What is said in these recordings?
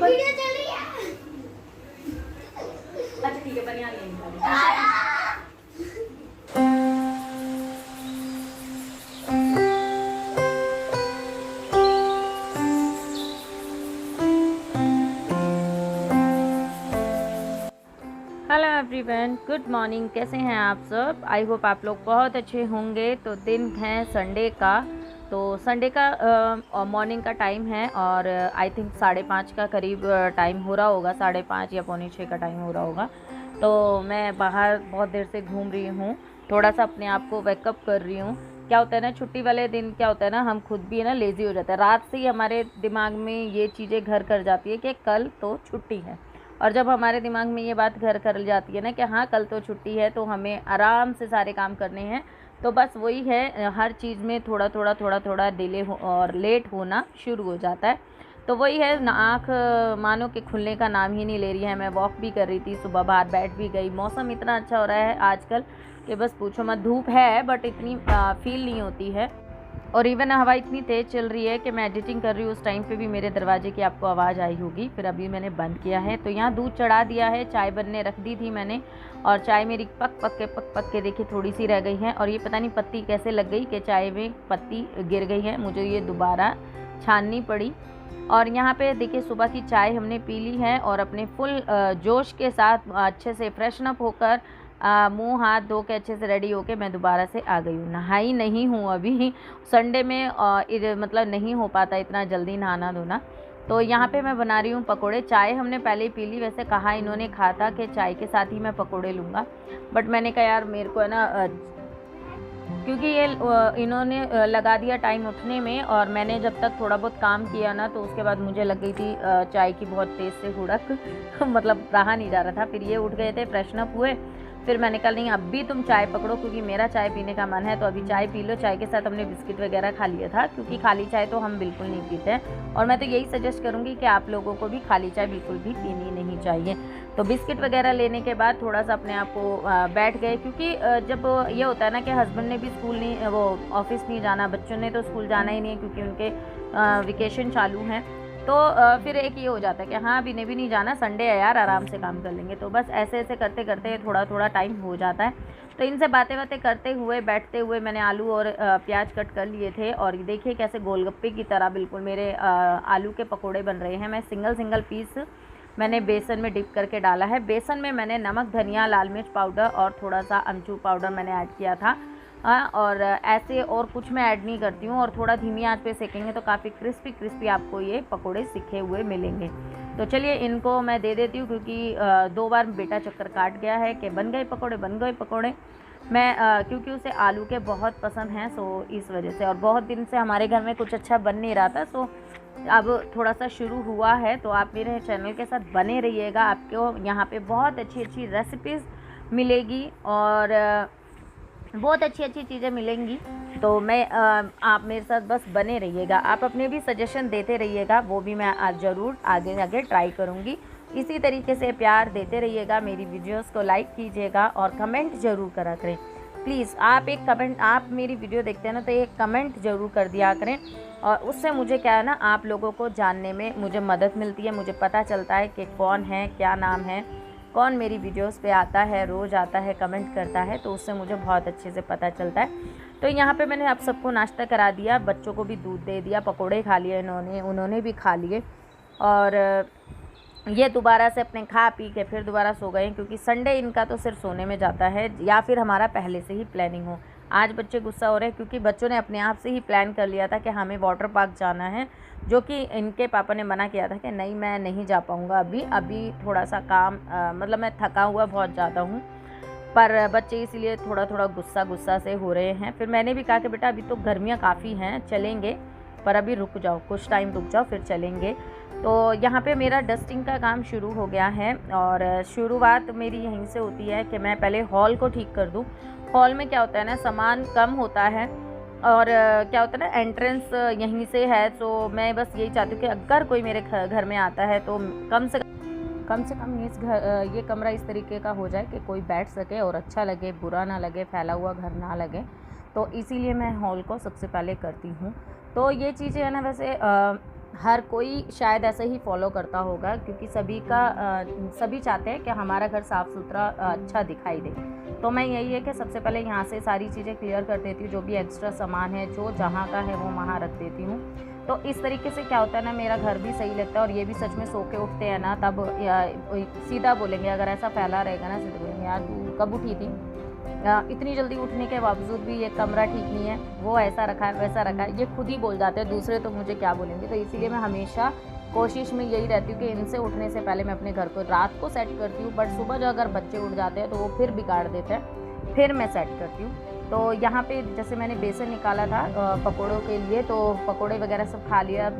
Video चल रही है। अच्छा ठीक है, बनियान ले निकालो। Hello everyone, good morning. कैसे हैं आप सब? आई होप आप लोग बहुत अच्छे होंगे। तो दिन है संडे का, तो संडे का मॉर्निंग का टाइम है और आई थिंक 5:30 का करीब टाइम हो रहा होगा, 5:30 या 5:45 का टाइम हो रहा होगा। तो मैं बाहर बहुत देर से घूम रही हूँ, थोड़ा सा अपने आप को वेकअप कर रही हूँ। क्या होता है ना, छुट्टी वाले दिन क्या होता है ना, हम खुद भी है ना लेज़ी हो जाते हैं। रात से ही हमारे दिमाग में ये चीज़ें घर कर जाती है कि कल तो छुट्टी है। और जब हमारे दिमाग में ये बात घर कर जाती है ना कि हाँ कल तो छुट्टी है, तो हमें आराम से सारे काम करने हैं, तो बस वही है, हर चीज़ में थोड़ा थोड़ा डिले हो और लेट होना शुरू हो जाता है। तो वही है ना, आँख मानो कि खुलने का नाम ही नहीं ले रही है। मैं वॉक भी कर रही थी, सुबह बाहर बैठ भी गई। मौसम इतना अच्छा हो रहा है आजकल कि बस पूछो मत। धूप है बट इतनी फील नहीं होती है, और इवन हवा इतनी तेज़ चल रही है कि मैं एडिटिंग कर रही हूँ उस टाइम पे भी मेरे दरवाजे की आपको आवाज़ आई होगी। फिर अभी मैंने बंद किया है। तो यहाँ दूध चढ़ा दिया है, चाय बनने रख दी थी मैंने, और चाय मेरी पक पक के देखिए थोड़ी सी रह गई है। और ये पता नहीं पत्ती कैसे लग गई कि चाय में पत्ती गिर गई है, मुझे ये दोबारा छाननी पड़ी। और यहाँ पे देखिए सुबह की चाय हमने पी ली है और अपने फुल जोश के साथ अच्छे से फ्रेशन अप होकर मुंह हाथ धो के अच्छे से रेडी होके मैं दोबारा से आ गई हूँ। नहाई नहीं हूँ अभी, संडे में मतलब नहीं हो पाता इतना जल्दी नहाना धोना। तो यहाँ पे मैं बना रही हूँ पकोड़े। चाय हमने पहले ही पी ली। वैसे कहा इन्होंने कहा था कि चाय के साथ ही मैं पकोड़े लूँगा, बट मैंने कहा यार मेरे को है ना, क्योंकि ये इन्होंने लगा दिया टाइम उठने में, और मैंने जब तक थोड़ा बहुत काम किया ना तो उसके बाद मुझे लग गई थी चाय की बहुत तेज़ से हुड़क मतलब रहा नहीं जा रहा था। फिर ये उठ गए थे, फ्रेशन अप हुए, फिर मैंने कहा नहीं अभी तुम चाय पकड़ो क्योंकि मेरा चाय पीने का मन है, तो अभी चाय पी लो। चाय के साथ हमने बिस्किट वगैरह खा लिया था, क्योंकि खाली चाय तो हम बिल्कुल नहीं पीते हैं। और मैं तो यही सजेस्ट करूँगी कि आप लोगों को भी खाली चाय बिल्कुल भी पीनी नहीं चाहिए। तो बिस्किट वगैरह लेने के बाद थोड़ा सा अपने आप को बैठ गए, क्योंकि जब ये होता है ना कि हस्बैंड ने भी स्कूल नहीं, वो ऑफिस नहीं जाना, बच्चों ने तो स्कूल जाना ही नहीं है क्योंकि उनके वेकेशन चालू हैं। तो फिर एक ये हो जाता है कि हाँ अभी ने भी नहीं जाना, संडे है यार आराम से काम कर लेंगे। तो बस ऐसे ऐसे करते करते थोड़ा टाइम हो जाता है। तो इनसे बातें करते हुए बैठते हुए मैंने आलू और प्याज कट कर लिए थे, और देखिए कैसे गोलगप्पे की तरह बिल्कुल मेरे आलू के पकोड़े बन रहे हैं। मैं सिंगल पीस मैंने बेसन में डिप करके डाला है। बेसन में मैंने नमक, धनिया, लाल मिर्च पाउडर और थोड़ा सा अमचूर पाउडर मैंने ऐड किया था। और ऐसे और कुछ मैं ऐड नहीं करती हूँ, और थोड़ा धीमी आंच पे सेकेंगे तो काफ़ी क्रिस्पी आपको ये पकोड़े सिके हुए मिलेंगे। तो चलिए इनको मैं दे देती हूँ, क्योंकि 2 बार बेटा चक्कर काट गया है कि बन गए पकोड़े। मैं क्योंकि उसे आलू के बहुत पसंद हैं, सो इस वजह से। और बहुत दिन से हमारे घर में कुछ अच्छा बन नहीं रहा था, सो अब थोड़ा सा शुरू हुआ है। तो आप मेरे चैनल के साथ बने रहिएगा, आपको यहाँ पे बहुत अच्छी रेसिपीज़ मिलेगी और बहुत अच्छी चीज़ें मिलेंगी। तो मैं आप मेरे साथ बस बने रहिएगा, आप अपने भी सजेशन देते रहिएगा, वो भी मैं आज ज़रूर आगे ट्राई करूँगी। इसी तरीके से प्यार देते रहिएगा, मेरी वीडियोस को लाइक कीजिएगा और कमेंट ज़रूर करा करें। प्लीज़ आप एक कमेंट, आप मेरी वीडियो देखते हैं ना तो एक कमेंट ज़रूर कर दिया करें, और उससे मुझे क्या है ना, आप लोगों को जानने में मुझे मदद मिलती है। मुझे पता चलता है कि कौन है, क्या नाम है, कौन मेरी वीडियोस पे आता है, रोज़ आता है, कमेंट करता है, तो उससे मुझे बहुत अच्छे से पता चलता है। तो यहाँ पे मैंने आप सबको नाश्ता करा दिया, बच्चों को भी दूध दे दिया, पकोड़े खा लिए उन्होंने भी खा लिए, और ये दोबारा से अपने खा पी के फिर दोबारा सो गए, क्योंकि संडे इनका तो सिर्फ सोने में जाता है, या फिर हमारा पहले से ही प्लानिंग हो। आज बच्चे गुस्सा हो रहे हैं क्योंकि बच्चों ने अपने आप से ही प्लान कर लिया था कि हमें वाटर पार्क जाना है, जो कि इनके पापा ने मना किया था कि नहीं मैं नहीं जा पाऊँगा अभी थोड़ा सा काम, मतलब मैं थका हुआ बहुत ज़्यादा हूँ। पर बच्चे इसीलिए थोड़ा गुस्सा से हो रहे हैं। फिर मैंने भी कहा कि बेटा अभी तो गर्मियाँ काफ़ी हैं, चलेंगे, पर अभी रुक जाओ, कुछ टाइम रुक जाओ फिर चलेंगे। तो यहाँ पे मेरा डस्टिंग का काम शुरू हो गया है, और शुरुआत मेरी यहीं से होती है कि मैं पहले हॉल को ठीक कर दूँ। हॉल में क्या होता है ना, सामान कम होता है, और क्या होता है ना, एंट्रेंस यहीं से है। तो मैं बस यही चाहती हूँ कि अगर कोई मेरे घर में आता है तो कम से कम ये कमरा इस तरीके का हो जाए कि कोई बैठ सके और अच्छा लगे, बुरा ना लगे, फैला हुआ घर ना लगे। तो इसीलिए मैं हॉल को सबसे पहले करती हूँ। तो ये चीज़ें है ना, वैसे हर कोई शायद ऐसे ही फॉलो करता होगा, क्योंकि सभी चाहते हैं कि हमारा घर साफ़ सुथरा अच्छा दिखाई दे। तो मैं यही है कि सबसे पहले यहाँ से सारी चीज़ें क्लियर कर देती हूँ, जो भी एक्स्ट्रा सामान है जो जहाँ का है वो वहाँ रख देती हूँ। तो इस तरीके से क्या होता है ना, मेरा घर भी सही लगता है। और ये भी सच में सो के उठते हैं ना, तब सीधा बोलेंगे, अगर ऐसा फैला रहेगा ना, सीधा बोलेंगे यार तू कब उठी थी, इतनी जल्दी उठने के बावजूद भी ये कमरा ठीक नहीं है, वो ऐसा रखा है वैसा रखा है। ये खुद ही बोल जाते हैं, दूसरे तो मुझे क्या बोलेंगे। तो इसीलिए मैं हमेशा कोशिश में यही रहती हूँ कि इनसे उठने से पहले मैं अपने घर को रात को सेट करती हूँ। बट सुबह जो अगर बच्चे उठ जाते हैं तो वो फिर बिगाड़ देते हैं, फिर मैं सेट करती हूँ। तो यहाँ पे जैसे मैंने बेसन निकाला था पकोड़ों के लिए, तो पकोड़े वगैरह सब खा लिया। अब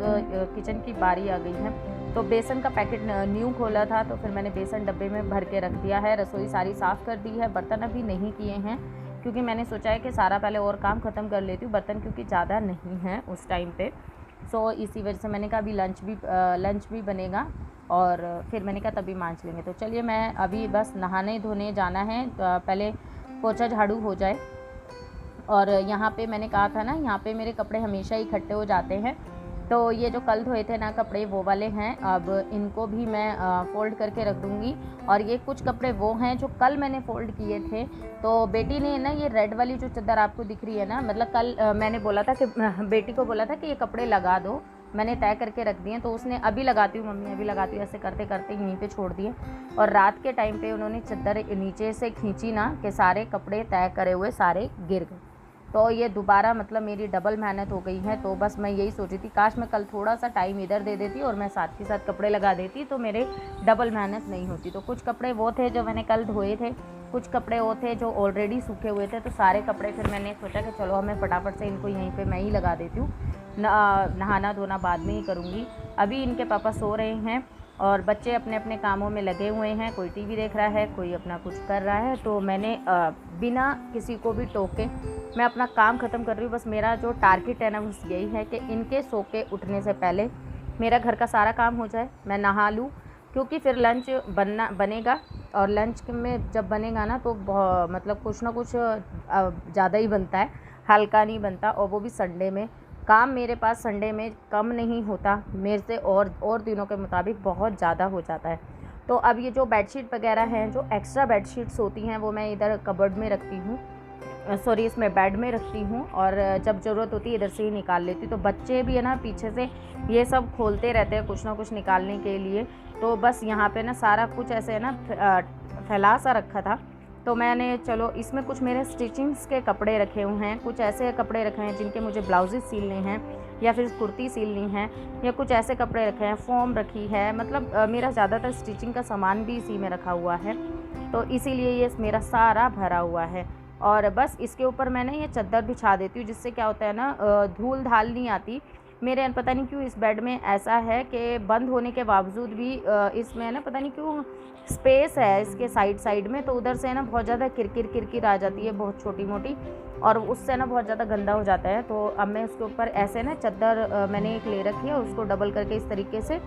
किचन की बारी आ गई है। तो बेसन का पैकेट न्यू खोला था, तो फिर मैंने बेसन डब्बे में भर के रख दिया है। रसोई सारी साफ़ कर दी है, बर्तन अभी नहीं किए हैं, क्योंकि मैंने सोचा है कि सारा पहले और काम ख़त्म कर लेती हूँ, बर्तन क्योंकि ज़्यादा नहीं है उस टाइम पे। सो इसी वजह से मैंने कहा अभी लंच भी बनेगा और फिर मैंने कहा तभी मांज लेंगे। तो चलिए, मैं अभी बस नहाने धोने जाना है, पहले पोछा झाड़ू हो जाए। और यहाँ पे मैंने कहा था ना, यहाँ पे मेरे कपड़े हमेशा इकट्ठे हो जाते हैं। तो ये जो कल धोए थे ना कपड़े, वो वाले हैं। अब इनको भी मैं फ़ोल्ड करके रख दूँगी। और ये कुछ कपड़े वो हैं जो कल मैंने फ़ोल्ड किए थे। तो बेटी ने ना ये रेड वाली जो चादर आपको दिख रही है ना, मतलब कल मैंने बोला था कि बेटी को बोला था कि ये कपड़े लगा दो, मैंने तय करके रख दिए। तो उसने अभी लगाती हूँ मम्मी, अभी लगाती हूँ, ऐसे करते करते यहीं पे छोड़ दिए। और रात के टाइम पे उन्होंने चादर नीचे से खींची ना, कि सारे कपड़े तय करे हुए सारे गिर गए। तो ये दोबारा मतलब मेरी डबल मेहनत हो गई है। तो बस मैं यही सोची थी, काश मैं कल थोड़ा सा टाइम इधर दे देती और मैं साथ के साथ कपड़े लगा देती, तो मेरे डबल मेहनत नहीं होती। तो कुछ कपड़े वो थे जो मैंने कल धोए थे, कुछ कपड़े वो थे जो ऑलरेडी सूखे हुए थे। तो सारे कपड़े फिर मैंने सोचा कि चलो मैं फटाफट से इनको यहीं पे मैं ही लगा देती हूँ, नहाना धोना बाद में ही करूँगी। अभी इनके पापा सो रहे हैं और बच्चे अपने अपने कामों में लगे हुए हैं, कोई टीवी देख रहा है, कोई अपना कुछ कर रहा है। तो मैंने बिना किसी को भी टोके मैं अपना काम ख़त्म कर रही हूँ। बस मेरा जो टारगेट है ना, बस यही है कि इनके सो के उठने से पहले मेरा घर का सारा काम हो जाए, मैं नहा लूँ, क्योंकि फिर लंच बनेगा। और लंच में जब बनेगा ना, तो मतलब कुछ ना कुछ ज़्यादा ही बनता है, हल्का नहीं बनता। और वो भी संडे में। काम मेरे पास संडे में कम नहीं होता, मेरे से और दिनों के मुताबिक बहुत ज़्यादा हो जाता है। तो अब ये जो बेडशीट वगैरह हैं, जो एक्स्ट्रा बेडशीट्स होती हैं, वो मैं इधर कबर्ड में रखती हूँ, सॉरी इसमें बेड में रखती हूँ। और जब ज़रूरत होती है इधर से ही निकाल लेती हूँ। तो बच्चे भी है ना पीछे से ये सब खोलते रहते हैं कुछ ना कुछ निकालने के लिए। तो बस यहाँ पे ना सारा कुछ ऐसे है ना फैला सा रखा था। तो मैंने चलो इसमें कुछ मेरे स्टिचिंग्स के कपड़े रखे हुए हैं, कुछ ऐसे कपड़े रखे हैं जिनके मुझे ब्लाउजेस सिलने हैं या फिर कुर्ती सिलनी है, या कुछ ऐसे कपड़े रखे हैं, फॉर्म रखी है। मतलब मेरा ज़्यादातर स्टिचिंग का सामान भी इसी में रखा हुआ है। तो इसीलिए ये मेरा सारा भरा हुआ है। और बस इसके ऊपर मैंने ये चादर बिछा देती हूँ, जिससे क्या होता है ना, धूल धाल नहीं आती। मेरे पता नहीं क्यों इस बेड में ऐसा है कि बंद होने के बावजूद भी इसमें ना पता नहीं क्यों स्पेस है इसके साइड में, तो उधर से ना बहुत ज़्यादा किरकिर आ जाती है, बहुत छोटी मोटी, और उससे ना बहुत ज़्यादा गंदा हो जाता है। तो अब मैं उसके ऊपर ऐसे ना चादर मैंने एक ले रखी है, उसको डबल करके इस तरीके से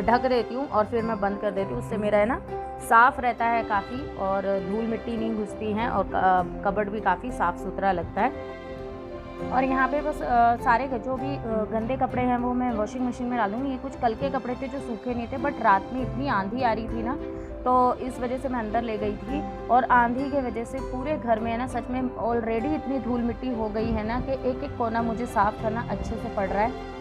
ढक देती हूँ और फिर मैं बंद कर देती हूँ। उससे मेरा है ना साफ़ रहता है काफ़ी, और धूल मिट्टी नहीं घुसती हैं, और कबर्ड भी काफ़ी साफ़ सुथरा लगता है। और यहाँ पे बस सारे जो भी गंदे कपड़े हैं वो मैं वॉशिंग मशीन में डालूँगी। ये कुछ कल के कपड़े थे जो सूखे नहीं थे, बट रात में इतनी आंधी आ रही थी ना, तो इस वजह से मैं अंदर ले गई थी। और आंधी की वजह से पूरे घर में है ना सच में ऑलरेडी इतनी धूल मिट्टी हो गई है ना, कि एक एक कोना मुझे साफ़ करना अच्छे से पड़ रहा है।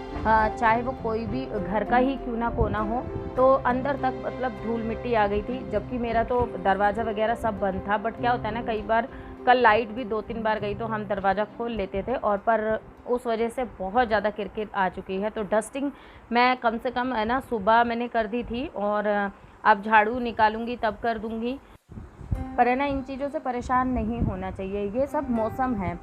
चाहे वो कोई भी घर का ही क्यों ना कोना हो, तो अंदर तक मतलब धूल मिट्टी आ गई थी। जबकि मेरा तो दरवाज़ा वगैरह सब बंद था, बट क्या होता है ना, कई बार कल लाइट भी 2-3 बार गई तो हम दरवाज़ा खोल लेते थे, और पर उस वजह से बहुत ज़्यादा किरकिर आ चुकी है। तो डस्टिंग मैं कम से कम है ना सुबह मैंने कर दी थी, और अब झाड़ू निकालूंगी तब कर दूंगी। पर है ना इन चीज़ों से परेशान नहीं होना चाहिए, ये सब मौसम है,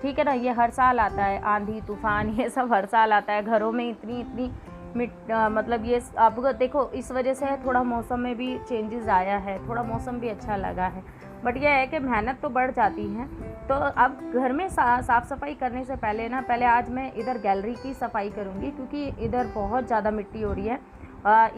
ठीक है ना। ये हर साल आता है, आंधी तूफ़ान ये सब हर साल आता है। घरों में इतनी मतलब ये अब देखो इस वजह से थोड़ा मौसम में भी चेंजेस आया है, थोड़ा मौसम भी अच्छा लगा है। बट यह है कि मेहनत तो बढ़ जाती है। तो अब घर में साफ़ सफाई करने से पहले ना, पहले आज मैं इधर गैलरी की सफाई करूँगी, क्योंकि इधर बहुत ज़्यादा मिट्टी हो रही है।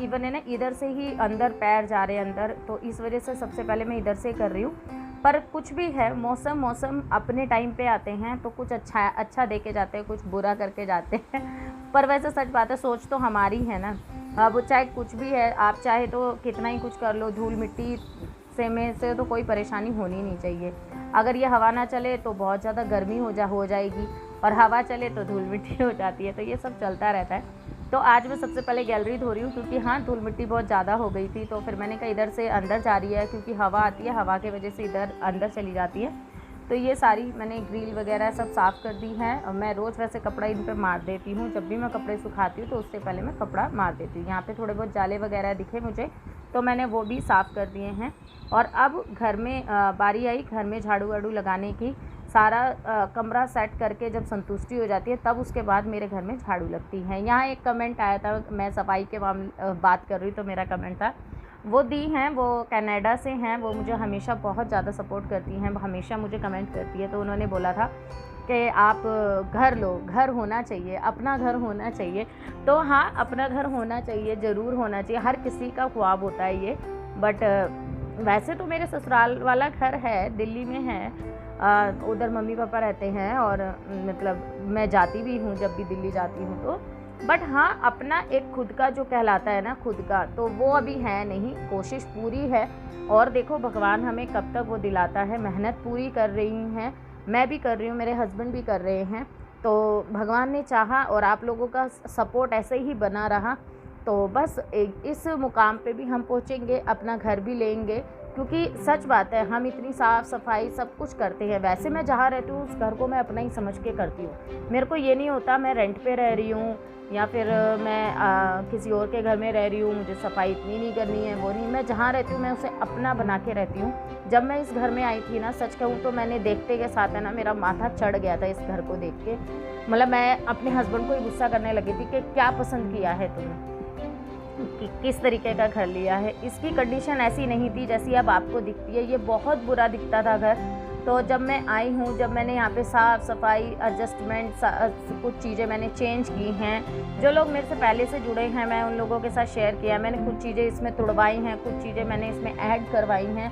इवन है ना इधर से ही अंदर पैर जा रहे हैं अंदर, तो इस वजह से सबसे पहले मैं इधर से कर रही हूँ। पर कुछ भी है, मौसम अपने टाइम पे आते हैं तो कुछ अच्छा दे के जाते हैं, कुछ बुरा करके जाते हैं। पर वैसे सच बात है, सोच तो हमारी है ना। अब चाहे कुछ भी है, आप चाहे तो कितना ही कुछ कर लो, धूल मिट्टी से तो कोई परेशानी होनी नहीं चाहिए। अगर ये हवा ना चले तो बहुत ज़्यादा गर्मी हो जाएगी, और हवा चले तो धूल मिट्टी हो जाती है, तो ये सब चलता रहता है। तो आज मैं सबसे पहले गैलरी धो रही हूँ, क्योंकि हाँ, धूल मिट्टी बहुत ज़्यादा हो गई थी। तो फिर मैंने कहा इधर से अंदर जा रही है, क्योंकि हवा आती है, हवा की वजह से इधर अंदर चली जाती है। तो ये सारी मैंने ग्रिल वगैरह सब साफ़ कर दी है। और मैं रोज़ वैसे कपड़ा इन पे मार देती हूँ, जब भी मैं कपड़े सुखाती हूँ तो उससे पहले मैं कपड़ा मार देती हूँ। यहाँ पे थोड़े बहुत जाले वगैरह दिखे मुझे, तो मैंने वो भी साफ़ कर दिए हैं। और अब घर में बारी आई घर में झाड़ू वाड़ू लगाने की। सारा कमरा सेट करके जब संतुष्टि हो जाती है, तब उसके बाद मेरे घर में झाड़ू लगती है। यहाँ एक कमेंट आया था, मैं सफाई के बात कर रही, तो मेरा कमेंट था, वो दी हैं, वो कनाडा से हैं, वो मुझे हमेशा बहुत ज़्यादा सपोर्ट करती हैं, हमेशा मुझे कमेंट करती है। तो उन्होंने बोला था कि आप घर लो, घर होना चाहिए, अपना घर होना चाहिए। तो हाँ, अपना घर होना चाहिए, ज़रूर होना चाहिए, हर किसी का ख्वाब होता है ये। बट वैसे तो मेरे ससुराल वाला घर है, दिल्ली में है, उधर मम्मी पापा रहते हैं, और मतलब मैं जाती भी हूँ जब भी दिल्ली जाती हूँ तो। बट हाँ, अपना एक खुद का जो कहलाता है ना, खुद का, तो वो अभी है नहीं। कोशिश पूरी है, और देखो भगवान हमें कब तक वो दिलाता है। मेहनत पूरी कर रही हैं, मैं भी कर रही हूँ, मेरे हस्बैंड भी कर रहे हैं। तो भगवान ने चाहा और आप लोगों का सपोर्ट ऐसे ही बना रहा, तो बस इस मुकाम पे भी हम पहुँचेंगे, अपना घर भी लेंगे। क्योंकि सच बात है, हम इतनी साफ़ सफाई सब कुछ करते हैं। वैसे मैं जहाँ रहती हूँ उस घर को मैं अपना ही समझ के करती हूँ। मेरे को ये नहीं होता मैं रेंट पे रह रही हूँ या फिर मैं किसी और के घर में रह रही हूँ, मुझे सफाई इतनी नहीं करनी है, वो नहीं। मैं जहाँ रहती हूँ मैं उसे अपना बना के रहती हूँ। जब मैं इस घर में आई थी ना, सच कहूँ तो मैंने देखते के साथ है ना, मेरा माथा चढ़ गया था इस घर को देख के। मतलब मैं अपने हस्बैंड को ही गुस्सा करने लगी थी कि क्या पसंद किया है तुमने, किस तरीके का घर लिया है। इसकी कंडीशन ऐसी नहीं थी जैसी अब आपको दिखती है, ये बहुत बुरा दिखता था घर। तो जब मैं आई हूँ, जब मैंने यहाँ पे साफ़ सफाई एडजस्टमेंट कुछ चीज़ें मैंने चेंज की हैं। जो लोग मेरे से पहले से जुड़े हैं, मैं उन लोगों के साथ शेयर किया। मैंने कुछ चीज़ें इसमें तुड़वाई हैं, कुछ चीज़ें मैंने इसमें ऐड करवाई हैं,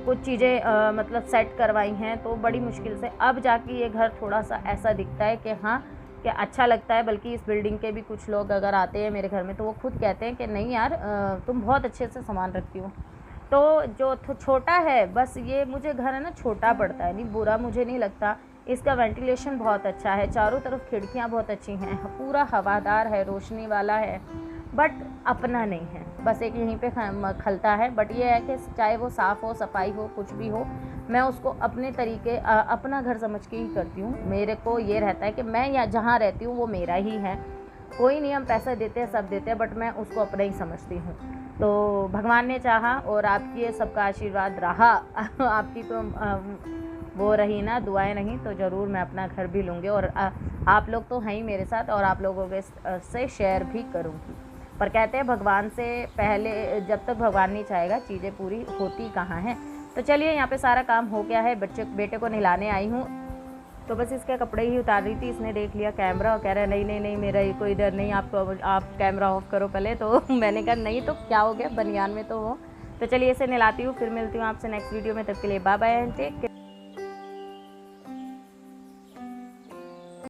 कुछ चीज़ें मतलब सेट करवाई हैं। तो बड़ी मुश्किल से अब जाके ये घर थोड़ा सा ऐसा दिखता है कि हाँ, कि अच्छा लगता है। बल्कि इस बिल्डिंग के भी कुछ लोग अगर आते हैं मेरे घर में, तो वो खुद कहते हैं कि नहीं यार, तुम बहुत अच्छे से सामान रखती हो। तो जो छोटा है, बस ये मुझे घर है ना छोटा पड़ता है, नहीं बुरा मुझे नहीं लगता। इसका वेंटिलेशन बहुत अच्छा है, चारों तरफ खिड़कियाँ बहुत अच्छी हैं, पूरा हवादार है, रोशनी वाला है। बट अपना नहीं है, बस एक यहीं पे खलता है। बट ये है कि चाहे वो साफ़ हो, सफाई हो, कुछ भी हो, मैं उसको अपने तरीके अपना घर समझ के ही करती हूँ। मेरे को ये रहता है कि मैं यहाँ जहाँ रहती हूँ वो मेरा ही है। कोई नहीं, हम पैसा देते हैं, सब देते हैं, बट मैं उसको अपना ही समझती हूँ। तो भगवान ने चाहा और आपकी ये सबका आशीर्वाद रहा आपकी तो वो रही ना, दुआएं नहीं, तो ज़रूर मैं अपना घर भी लूँगी। और आप लोग तो हैं ही मेरे साथ, और आप लोगों के से शेयर भी करूँगी। पर कहते हैं भगवान से पहले, जब तक भगवान नहीं चाहेगा चीज़ें पूरी होती कहाँ हैं। तो चलिए, यहाँ पे सारा काम हो गया है, बेटे को नहलाने आई हूँ। तो बस इसके कपड़े ही उतार रही थी, इसने देख लिया कैमरा और कह रहा है नहीं मेरा ये कोई इधर नहीं, आप कैमरा ऑफ करो पहले। तो मैंने कहा नहीं तो क्या हो गया, बनियान में तो हो। तो चलिए इसे नहलाती हूँ, फिर मिलती हूँ आपसे नेक्स्ट वीडियो में। तब के लिए bye bye and take care.